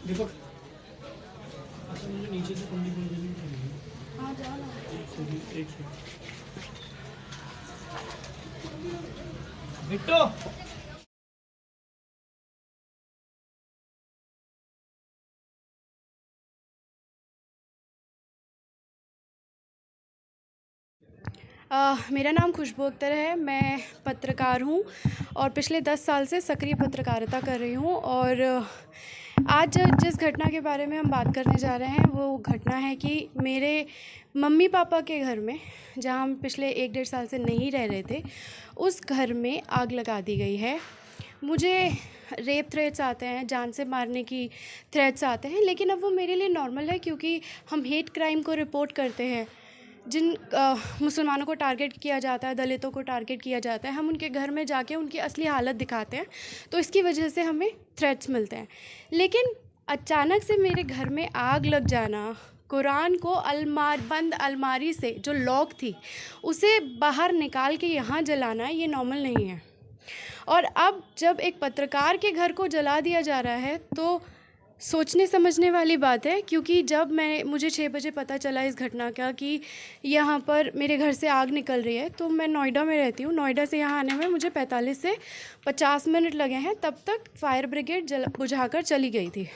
दीपक, अच्छा मुझे नीचे से कुंडी खोल देनी पड़ेगी। हाँ जाओ ना। एक सेकंड। बिट्टो, मेरा नाम खुशबू अख्तर है। मैं पत्रकार हूँ और पिछले 10 साल से सक्रिय पत्रकारिता कर रही हूँ। और आज जिस घटना के बारे में हम बात करने जा रहे हैं वो घटना है कि मेरे मम्मी पापा के घर में, जहाँ हम पिछले 1-1.5 साल से नहीं रह रहे थे, उस घर में आग लगा दी गई है। मुझे रेप थ्रेट्स आते हैं, जान से मारने की थ्रेट्स आते हैं, लेकिन अब वो मेरे लिए नॉर्मल है क्योंकि हम हेट क्राइम को रिपोर्ट करते हैं। जिन मुसलमानों को टारगेट किया जाता है, दलितों को टारगेट किया जाता है, हम उनके घर में जाके उनकी असली हालत दिखाते हैं, तो इसकी वजह से हमें थ्रेट्स मिलते हैं। लेकिन अचानक से मेरे घर में आग लग जाना, कुरान को बंद अलमारी से जो लॉक थी उसे बाहर निकाल के यहाँ जलाना, ये नॉर्मल नहीं है। और अब जब एक पत्रकार के घर को जला दिया जा रहा है तो सोचने समझने वाली बात है, क्योंकि जब मुझे 6 बजे पता चला इस घटना का कि यहाँ पर मेरे घर से आग निकल रही है, तो मैं नोएडा में रहती हूँ। नोएडा से यहाँ आने में मुझे 45 से 50 मिनट लगे हैं। तब तक फायर ब्रिगेड बुझाकर चली गई थी।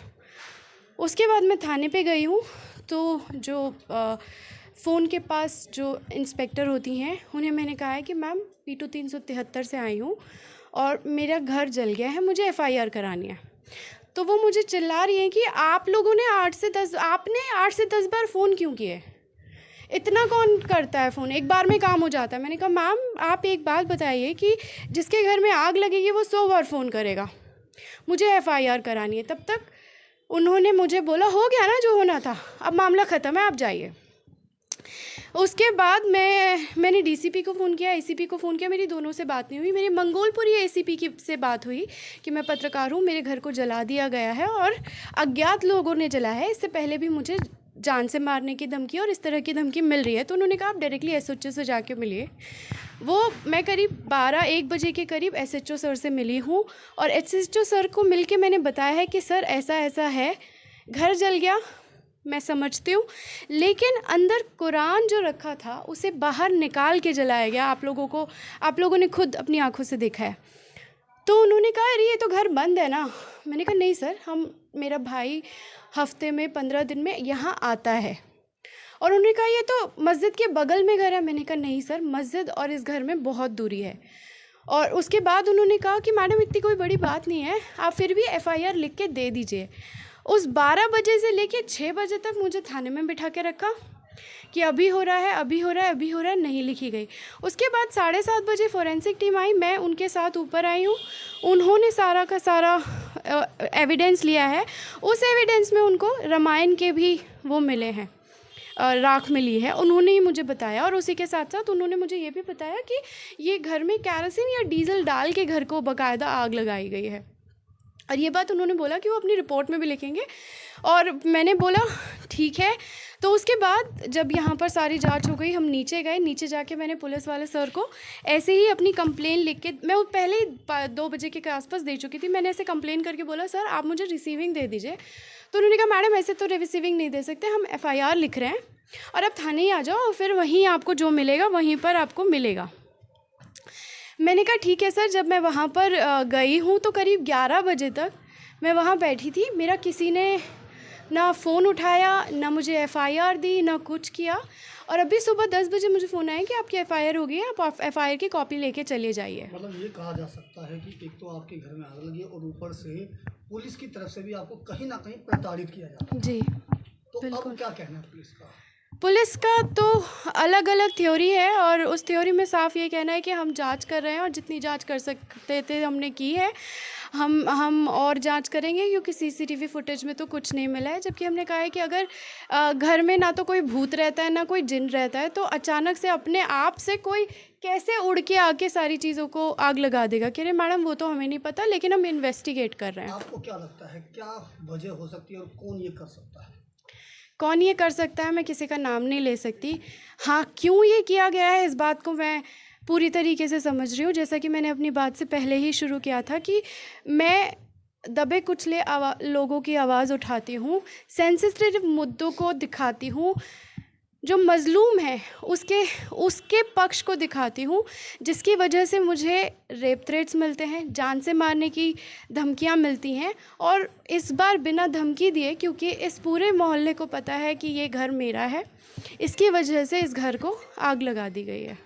उसके बाद मैं थाने पे गई हूँ, तो जो फ़ोन के पास जो इंस्पेक्टर होती हैं उन्हें मैंने कहा है कि मैम P2 373 से आई हूँ और मेरा घर जल गया है, मुझे FIR करानी है। तो वो मुझे चिल्ला रही हैं कि आप लोगों ने 8 से 10 बार फ़ोन क्यों किए? इतना कौन करता है फ़ोन? एक बार में काम हो जाता है। मैंने कहा मैम आप एक बात बताइए कि जिसके घर में आग लगेगी वो 100 बार फ़ोन करेगा, मुझे FIR करानी है। तब तक उन्होंने मुझे बोला हो गया ना जो होना था, अब मामला ख़त्म है, आप जाइए। उसके बाद मैंने DCP को फ़ोन किया, ACP को फ़ोन किया, मेरी दोनों से बात नहीं हुई। मेरी मंगोलपुरी ACP से बात हुई कि मैं पत्रकार हूँ, मेरे घर को जला दिया गया है और अज्ञात लोगों ने जला है। इससे पहले भी मुझे जान से मारने की धमकी और इस तरह की धमकी मिल रही है। तो उन्होंने कहा आप डायरेक्टली SHO से जाके मिलिए। मैं करीब 12-1 बजे के करीब SHO सर से मिली हूँ और SHO सर को मिल के मैंने बताया है कि सर ऐसा ऐसा है, घर जल गया, मैं समझती हूँ, लेकिन अंदर कुरान जो रखा था उसे बाहर निकाल के जलाया गया। आप लोगों ने खुद अपनी आंखों से देखा है। तो उन्होंने कहा अरे ये तो घर बंद है ना। मैंने कहा नहीं सर, मेरा भाई हफ्ते में 15 दिन में यहाँ आता है। और उन्होंने कहा ये तो मस्जिद के बगल में घर है। मैंने कहा नहीं सर, मस्जिद और इस घर में बहुत दूरी है। और उसके बाद उन्होंने कहा कि मैडम इतनी कोई बड़ी बात नहीं है, आप फिर भी FIR लिख के दे दीजिए। उस 12 बजे से लेके 6 बजे तक मुझे थाने में बिठा के रखा कि अभी हो रहा है, अभी हो रहा है, अभी हो रहा है, नहीं लिखी गई। उसके बाद 7:30 बजे फॉरेंसिक टीम आई, मैं उनके साथ ऊपर आई हूँ। उन्होंने सारा का सारा एविडेंस लिया है। उस एविडेंस में उनको रामायण के भी वो मिले हैं, राख मिली है, उन्होंने ही मुझे बताया। और उसी के साथ साथ उन्होंने मुझे ये भी बताया कि ये घर में कैरोसिन या डीजल डाल के घर को बाकायदा आग लगाई गई है। और ये बात उन्होंने बोला कि वो अपनी रिपोर्ट में भी लिखेंगे। और मैंने बोला ठीक है। तो उसके बाद जब यहाँ पर सारी जांच हो गई, हम नीचे गए। नीचे जाके मैंने पुलिस वाले सर को ऐसे ही अपनी कंप्लेन लिख के, मैं पहले ही 2 बजे के आसपास दे चुकी थी, मैंने ऐसे कंप्लेन करके बोला सर आप मुझे रिसीविंग दे दीजिए। तो उन्होंने कहा मैडम ऐसे तो रिसीविंग नहीं दे सकते, हम FIR लिख रहे हैं और आप थाने ही आ जाओ और फिर वहीं आपको जो मिलेगा वहीं पर आपको मिलेगा। मैंने कहा ठीक है सर। जब मैं वहाँ पर गई हूँ तो करीब 11 बजे तक मैं वहाँ बैठी थी। मेरा किसी ने ना फ़ोन उठाया, ना मुझे FIR दी, ना कुछ किया। और अभी सुबह 10 बजे मुझे फ़ोन आया कि आपकी FIR हो गई है, आप FIR की कॉपी लेके चले जाइए। मतलब ये कहा जा सकता है कि एक तो आपके घर में आग लगी और ऊपर से पुलिस की तरफ से भी आपको कहीं ना कहीं प्रताड़ित किया जाता है। जी तो बिल्कुल। अब क्या कहना है पुलिस का? पुलिस का तो अलग अलग थ्योरी है और उस थ्योरी में साफ ये कहना है कि हम जांच कर रहे हैं और जितनी जांच कर सकते थे हमने की है। हम और जांच करेंगे क्योंकि CCTV फुटेज में तो कुछ नहीं मिला है। जबकि हमने कहा है कि अगर घर में ना तो कोई भूत रहता है ना कोई जिन रहता है, तो अचानक से अपने आप से कोई कैसे उड़ के आके सारी चीज़ों को आग लगा देगा? कह रहे मैडम वो तो हमें नहीं पता, लेकिन हम इन्वेस्टिगेट कर रहे हैं। आपको क्या लगता है क्या वजह हो सकती है और कौन ये कर सकता है? कौन ये कर सकता है, मैं किसी का नाम नहीं ले सकती। हाँ, क्यों ये किया गया है इस बात को मैं पूरी तरीके से समझ रही हूँ। जैसा कि मैंने अपनी बात से पहले ही शुरू किया था कि मैं दबे कुचले लोगों की आवाज़ उठाती हूँ, सेंसिटिव मुद्दों को दिखाती हूँ, जो मज़लूम है उसके पक्ष को दिखाती हूँ, जिसकी वजह से मुझे रेप थ्रेट्स मिलते हैं, जान से मारने की धमकियाँ मिलती हैं। और इस बार बिना धमकी दिए, क्योंकि इस पूरे मोहल्ले को पता है कि ये घर मेरा है, इसकी वजह से इस घर को आग लगा दी गई है।